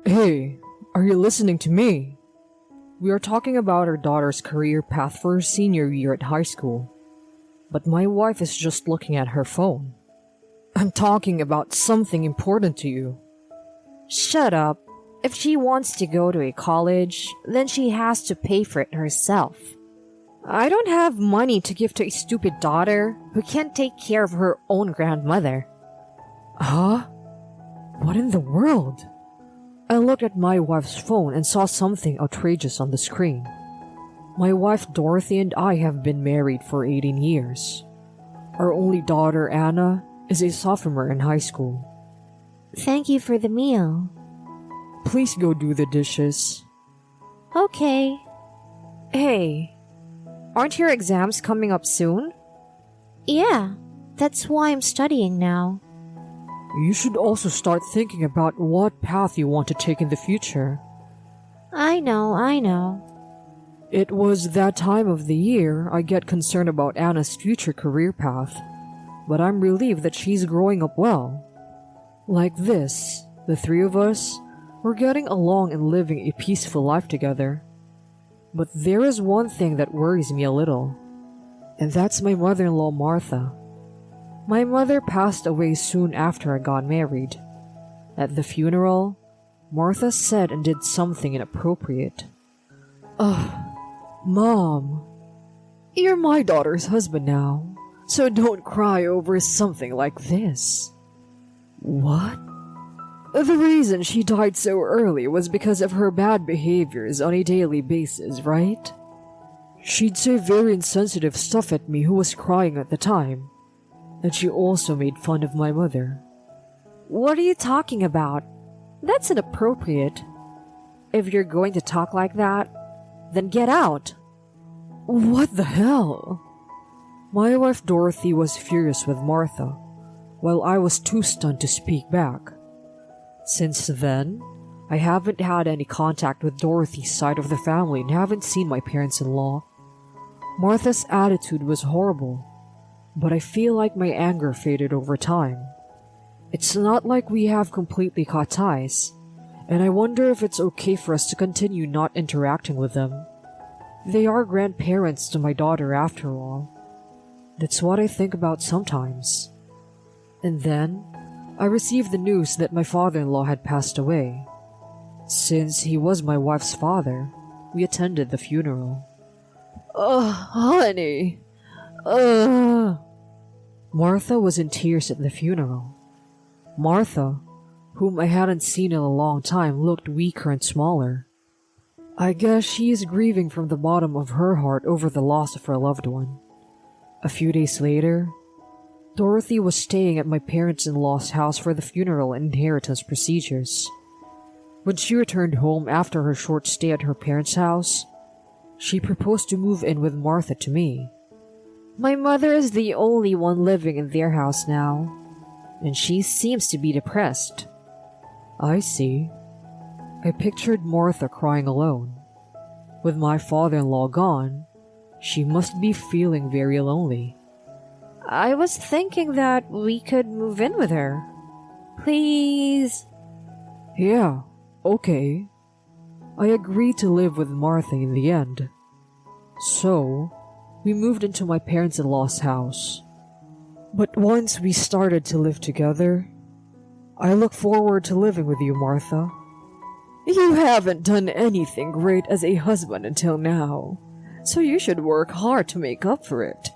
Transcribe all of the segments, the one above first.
Hey, are you listening to me? We are talking about our daughter's career path for her senior year at high school. But my wife is just looking at her phone. I'm talking about something important to you. Shut up. If she wants to go to a college, then she has to pay for it herself. I don't have money to give to a stupid daughter who can't take care of her own grandmother. Huh? What in the world? I looked at my wife's phone and saw something outrageous on the screen. My wife Dorothy and I have been married for 18 years. Our only daughter Anna is a sophomore in high school. Thank you for the meal. Please go do the dishes. Okay. Hey, aren't your exams coming up soon? Yeah, that's why I'm studying now. You should also start thinking about what path you want to take in the future. I know. It was that time of the year I get concerned about Anna's future career path, but I'm relieved that she's growing up well. Like this, the three of us, we're getting along and living a peaceful life together. But there is one thing that worries me a little, and that's my mother-in-law Martha. My mother passed away soon after I got married. At the funeral, Martha said and did something inappropriate. Mom, you're my daughter's husband now, so don't cry over something like this. What? The reason she died so early was because of her bad behaviors on a daily basis, right? She'd say very insensitive stuff at me who was crying at the time, and she also made fun of my mother. What are you talking about? That's inappropriate. If you're going to talk like that, then get out. What the hell? My wife Dorothy was furious with Martha, while I was too stunned to speak back. Since then, I haven't had any contact with Dorothy's side of the family and haven't seen my parents-in-law. Martha's attitude was horrible, but I feel like my anger faded over time. It's not like we have completely cut ties, and I wonder if it's okay for us to continue not interacting with them. They are grandparents to my daughter after all. That's what I think about sometimes. And then, I received the news that my father-in-law had passed away. Since he was my wife's father, we attended the funeral. Honey. Martha was in tears at the funeral. Martha, whom I hadn't seen in a long time, looked weaker and smaller. I guess she is grieving from the bottom of her heart over the loss of her loved one. A few days later, Dorothy was staying at my parents-in-law's house for the funeral and inheritance procedures. When she returned home after her short stay at her parents' house, she proposed to move in with Martha to me. My mother is the only one living in their house now, and she seems to be depressed. I see. I pictured Martha crying alone. With my father-in-law gone, she must be feeling very lonely. I was thinking that we could move in with her. Please? Yeah, okay. I agreed to live with Martha in the end. So, we moved into my parents-in-law's house. But once we started to live together, I look forward to living with you, Martha. You haven't done anything great as a husband until now, so you should work hard to make up for it.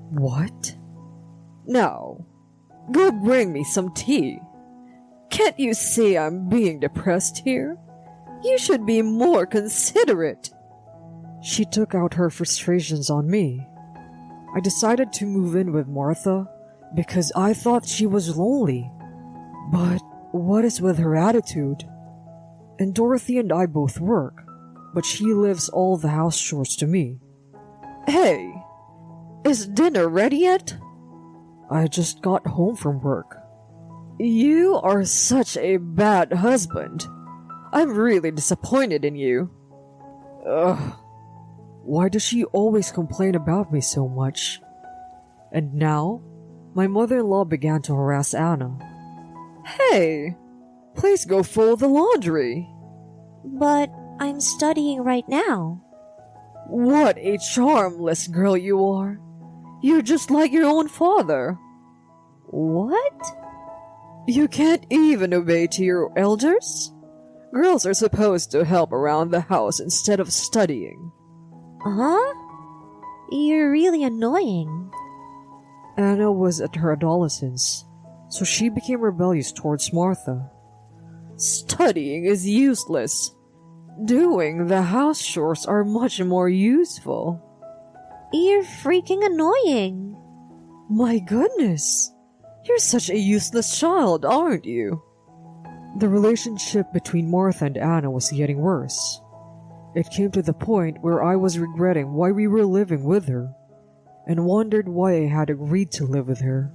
What? Now, go bring me some tea. Can't you see I'm being depressed here? You should be more considerate. She took out her frustrations on me. I decided to move in with Martha because I thought she was lonely. But what is with her attitude? And Dorothy and I both work, but she leaves all the house chores to me. Hey, is dinner ready yet? I just got home from work. You are such a bad husband. I'm really disappointed in you. Ugh. Why does she always complain about me so much? And now, my mother-in-law began to harass Anna. Hey, Please go fold the laundry. But I'm studying right now. What a charmless girl you are. You're just like your own father. What? You can't even obey to your elders? Girls are supposed to help around the house instead of studying. Huh? You're really annoying. Anna was at her adolescence, so she became rebellious towards Martha. Studying is useless. Doing the house chores are much more useful. You're freaking annoying. My goodness, you're such a useless child, aren't you? The relationship between Martha and Anna was getting worse. It came to the point where I was regretting why we were living with her, and wondered why I had agreed to live with her.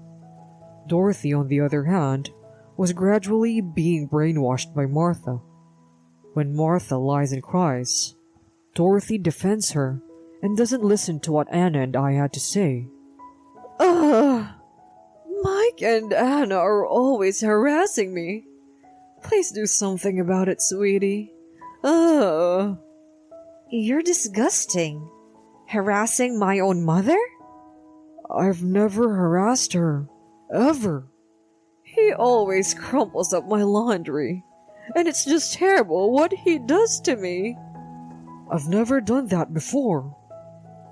Dorothy, on the other hand, was gradually being brainwashed by Martha. When Martha lies and cries, Dorothy defends her and doesn't listen to what Anna and I had to say. Mike and Anna are always harassing me. Please do something about it, sweetie. You're disgusting. Harassing my own mother? I've never harassed her. Ever. He always crumples up my laundry, and it's just terrible what he does to me. I've never done that before.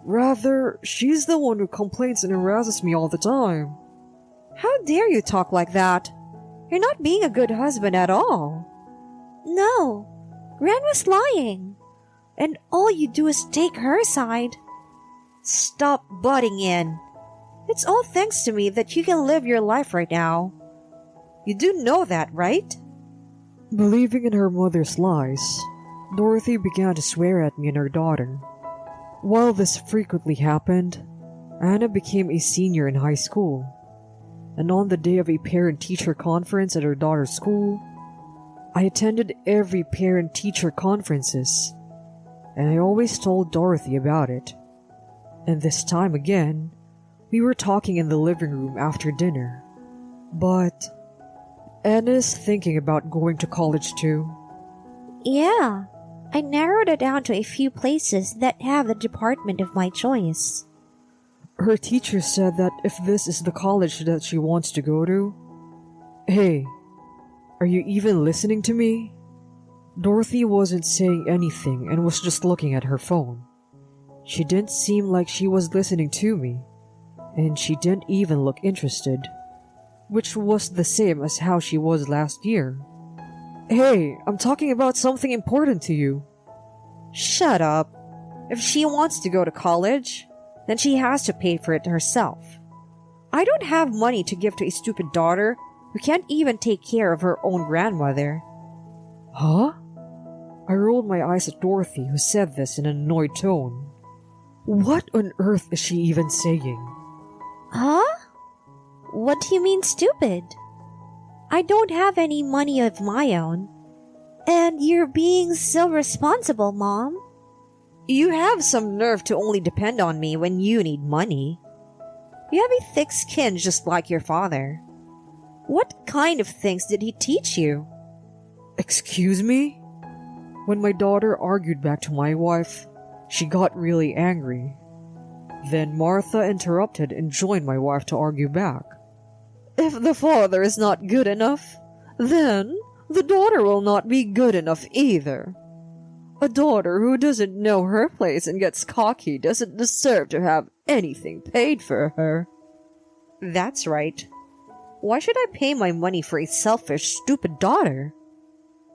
Rather, she's the one who complains and harasses me all the time. How dare you talk like that? You're not being a good husband at all. No, Gran was lying, and all you do is take her side. Stop butting in. It's all thanks to me that you can live your life right now. You do know that, right? Believing in her mother's lies, Dorothy began to swear at me and her daughter. While this frequently happened, Anna became a senior in high school, and on the day of a parent-teacher conference at her daughter's school, I attended every parent-teacher conferences, and I always told Dorothy about it. And this time again, we were talking in the living room after dinner. But Anna's thinking about going to college too. Yeah, I narrowed it down to a few places that have the department of my choice. Her teacher said that if this is the college that she wants to go to... Hey, are you even listening to me? Dorothy wasn't saying anything and was just looking at her phone. She didn't seem like she was listening to me, and she didn't even look interested, which was the same as how she was last year. Hey, I'm talking about something important to you. Shut up. If she wants to go to college, then she has to pay for it herself. I don't have money to give to a stupid daughter who can't even take care of her own grandmother. Huh? I rolled my eyes at Dorothy, who said this in an annoyed tone. What on earth is she even saying? Huh? What do you mean stupid? I don't have any money of my own. And you're being so responsible, Mom. You have some nerve to only depend on me when you need money. You have a thick skin just like your father. What kind of things did he teach you? Excuse me? When my daughter argued back to my wife, she got really angry. Then Martha interrupted and joined my wife to argue back. If the father is not good enough, then the daughter will not be good enough either. A daughter who doesn't know her place and gets cocky doesn't deserve to have anything paid for her. That's right. Why should I pay my money for a selfish, stupid daughter?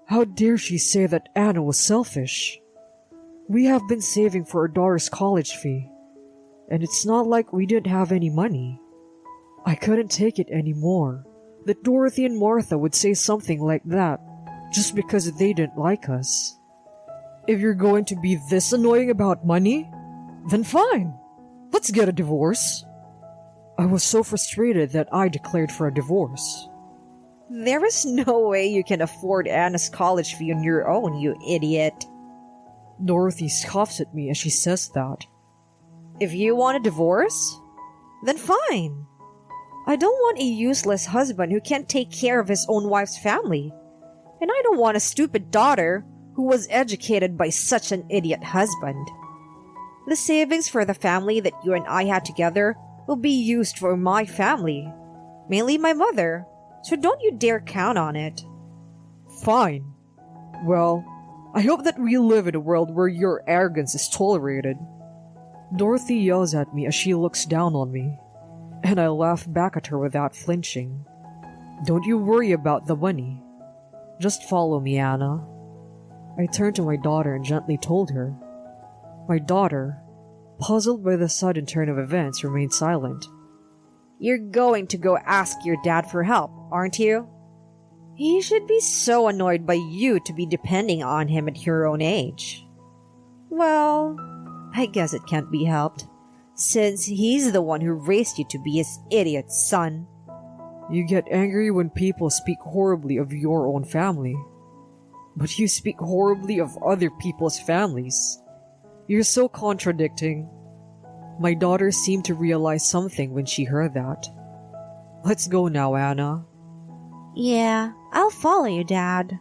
How dare she say that Anna was selfish? We have been saving for our daughter's college fee, and it's not like we didn't have any money. I couldn't take it anymore that Dorothy and Martha would say something like that just because they didn't like us. If you're going to be this annoying about money, then fine. Let's get a divorce. I was so frustrated that I declared for a divorce. There is no way you can afford Anna's college fee on your own, you idiot. Dorothy scoffs at me as she says that. If you want a divorce, then fine. I don't want a useless husband who can't take care of his own wife's family. And I don't want a stupid daughter who was educated by such an idiot husband. The savings for the family that you and I had together will be used for my family, mainly my mother, so don't you dare count on it. Fine. Well, I hope that we live in a world where your arrogance is tolerated. Dorothy yells at me as she looks down on me, and I laugh back at her without flinching. Don't you worry about the money. Just follow me, Anna. I turned to my daughter and gently told her. My daughter, puzzled by the sudden turn of events, remained silent. You're going to go ask your dad for help, aren't you? He should be so annoyed by you to be depending on him at your own age. Well, I guess it can't be helped, since he's the one who raised you to be his idiot son. You get angry when people speak horribly of your own family, but you speak horribly of other people's families. You're so contradicting. My daughter seemed to realize something when she heard that. Let's go now, Anna. Yeah, I'll follow you, Dad.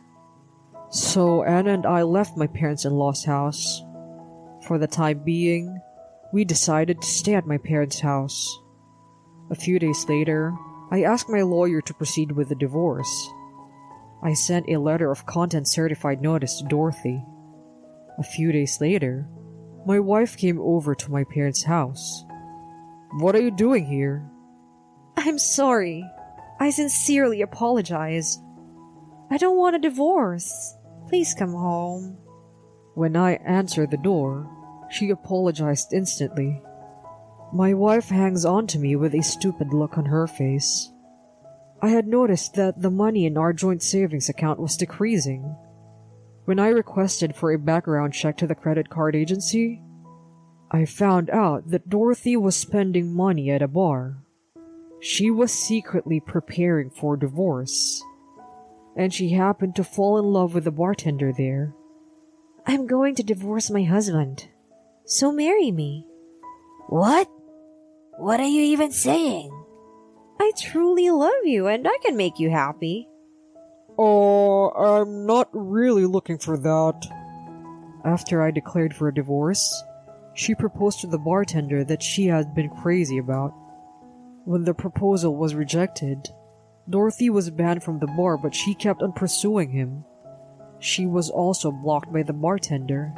So Anna and I left my parents-in-law's house. For the time being, we decided to stay at my parents' house. A few days later, I asked my lawyer to proceed with the divorce. I sent a letter of content certified notice to Dorothy. A few days later, my wife came over to my parents' house. What are you doing here? I'm sorry. I sincerely apologize. I don't want a divorce. Please come home. When I answered the door, she apologized instantly. My wife hangs on to me with a stupid look on her face. I had noticed that the money in our joint savings account was decreasing. When I requested for a background check to the credit card agency, I found out that Dorothy was spending money at a bar. She was secretly preparing for divorce, and she happened to fall in love with the bartender there. I'm going to divorce my husband, so marry me. What? What are you even saying? I truly love you and I can make you happy. Oh, I'm not really looking for that. After I declared for a divorce, she proposed to the bartender that she had been crazy about. When the proposal was rejected, Dorothy was banned from the bar, but she kept on pursuing him. She was also blocked by the bartender.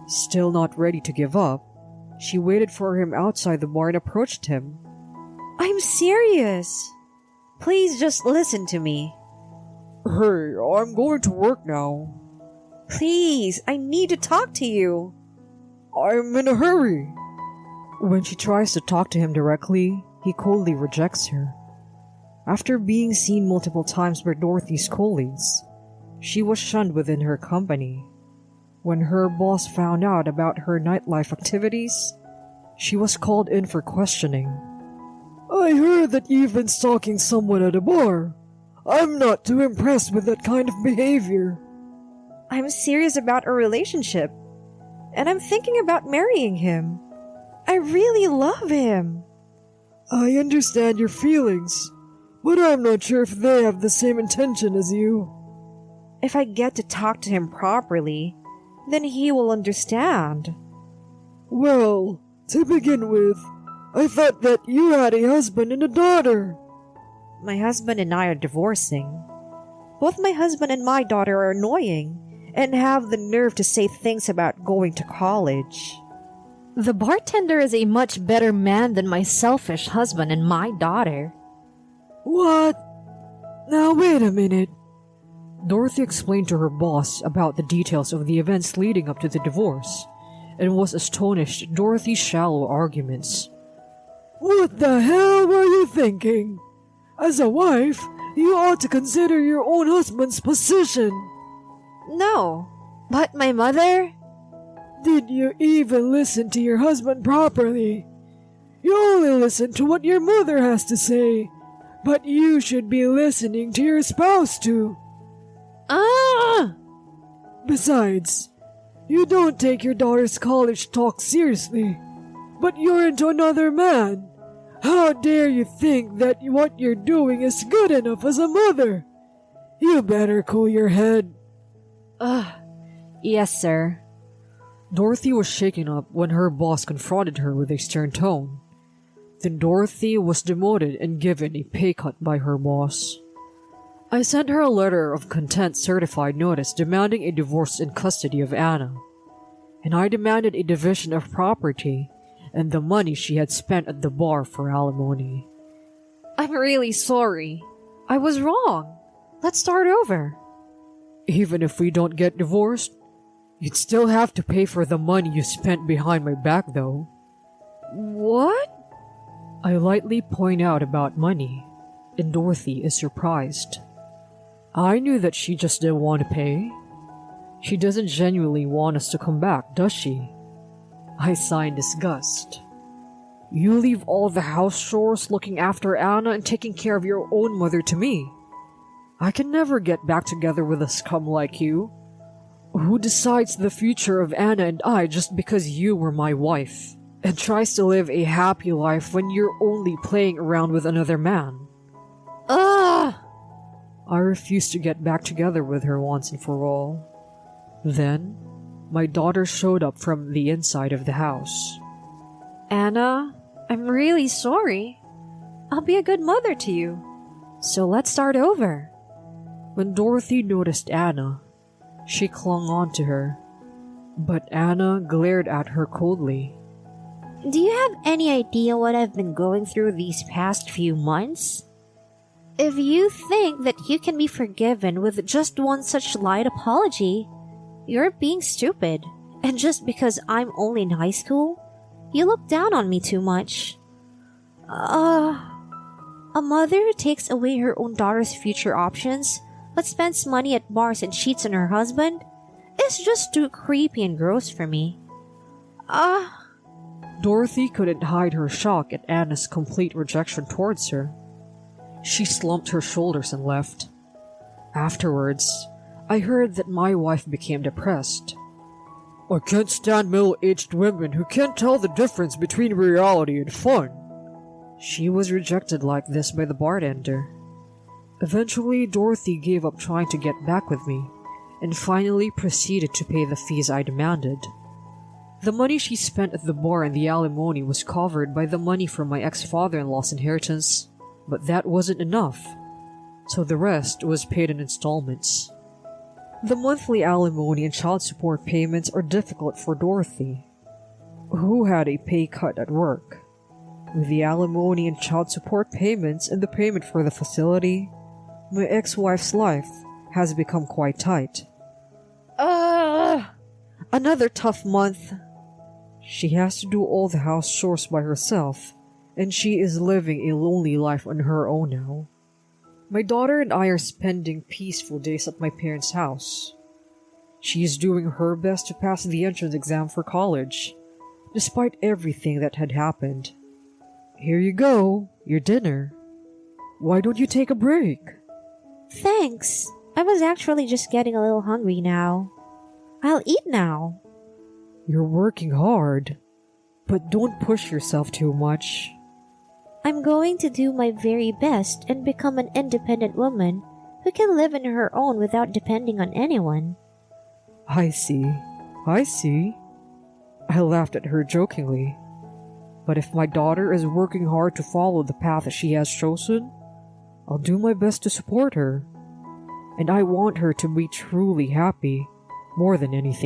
Still not ready to give up, she waited for him outside the bar and approached him. I'm serious. Please just listen to me. Hey, I'm going to work now. Please, I need to talk to you. I'm in a hurry. When she tries to talk to him directly, he coldly rejects her. After being seen multiple times by Dorothy's colleagues, she was shunned within her company. When her boss found out about her nightlife activities, she was called in for questioning. I heard that you've been stalking someone at a bar. I'm not too impressed with that kind of behavior. I'm serious about our relationship, and I'm thinking about marrying him. I really love him. I understand your feelings, but I'm not sure if they have the same intention as you. If I get to talk to him properly, then he will understand. Well, to begin with, I thought that you had a husband and a daughter. My husband and I are divorcing. Both my husband and my daughter are annoying and have the nerve to say things about going to college. The bartender is a much better man than my selfish husband and my daughter. What? Now wait a minute. Dorothy explained to her boss about the details of the events leading up to the divorce, and was astonished at Dorothy's shallow arguments. What the hell were you thinking? As a wife, you ought to consider your own husband's position. No, but my mother... Did you even listen to your husband properly? You only listen to what your mother has to say, but you should be listening to your spouse too. Besides, you don't take your daughter's college talk seriously, but you're into another man. How dare you think that what you're doing is good enough as a mother? You better cool your head. Yes, sir. Dorothy was shaken up when her boss confronted her with a stern tone. Then Dorothy was demoted and given a pay cut by her boss. I sent her a letter of content certified notice demanding a divorce in custody of Anna, and I demanded a division of property and the money she had spent at the bar for alimony. I'm really sorry. I was wrong. Let's start over. Even if we don't get divorced, you'd still have to pay for the money you spent behind my back, though. What? I lightly point out about money, and Dorothy is surprised. I knew that she just didn't want to pay. She doesn't genuinely want us to come back, does she? I sigh in disgust. You leave all the house chores, looking after Anna, and taking care of your own mother to me. I can never get back together with a scum like you, who decides the future of Anna and I just because you were my wife, and tries to live a happy life when you're only playing around with another man. Ugh! I refused to get back together with her once and for all. Then, my daughter showed up from the inside of the house. Anna, I'm really sorry. I'll be a good mother to you. So let's start over. When Dorothy noticed Anna, she clung on to her, but Anna glared at her coldly. Do you have any idea what I've been going through these past few months? If you think that you can be forgiven with just one such light apology, you're being stupid. And just because I'm only in high school, you look down on me too much. A mother who takes away her own daughter's future options but spends money at bars and cheats on her husband is just too creepy and gross for me. Dorothy couldn't hide her shock at Anna's complete rejection towards her. She slumped her shoulders and left. Afterwards, I heard that my wife became depressed. I can't stand middle-aged women who can't tell the difference between reality and fun. She was rejected like this by the bartender. Eventually, Dorothy gave up trying to get back with me, and finally proceeded to pay the fees I demanded. The money she spent at the bar and the alimony was covered by the money from my ex-father-in-law's inheritance, but that wasn't enough, so the rest was paid in installments. The monthly alimony and child support payments are difficult for Dorothy, who had a pay cut at work. With the alimony and child support payments and the payment for the facility, my ex-wife's life has become quite tight. Another tough month. She has to do all the house chores by herself, and she is living a lonely life on her own now. My daughter and I are spending peaceful days at my parents' house. She is doing her best to pass the entrance exam for college, despite everything that had happened. Here you go, your dinner. Why don't you take a break? Thanks. I was actually just getting a little hungry now. I'll eat now. You're working hard, but don't push yourself too much. I'm going to do my very best and become an independent woman who can live on her own without depending on anyone. I see. I laughed at her jokingly. But if my daughter is working hard to follow the path that she has chosen, I'll do my best to support her. And I want her to be truly happy, more than anything.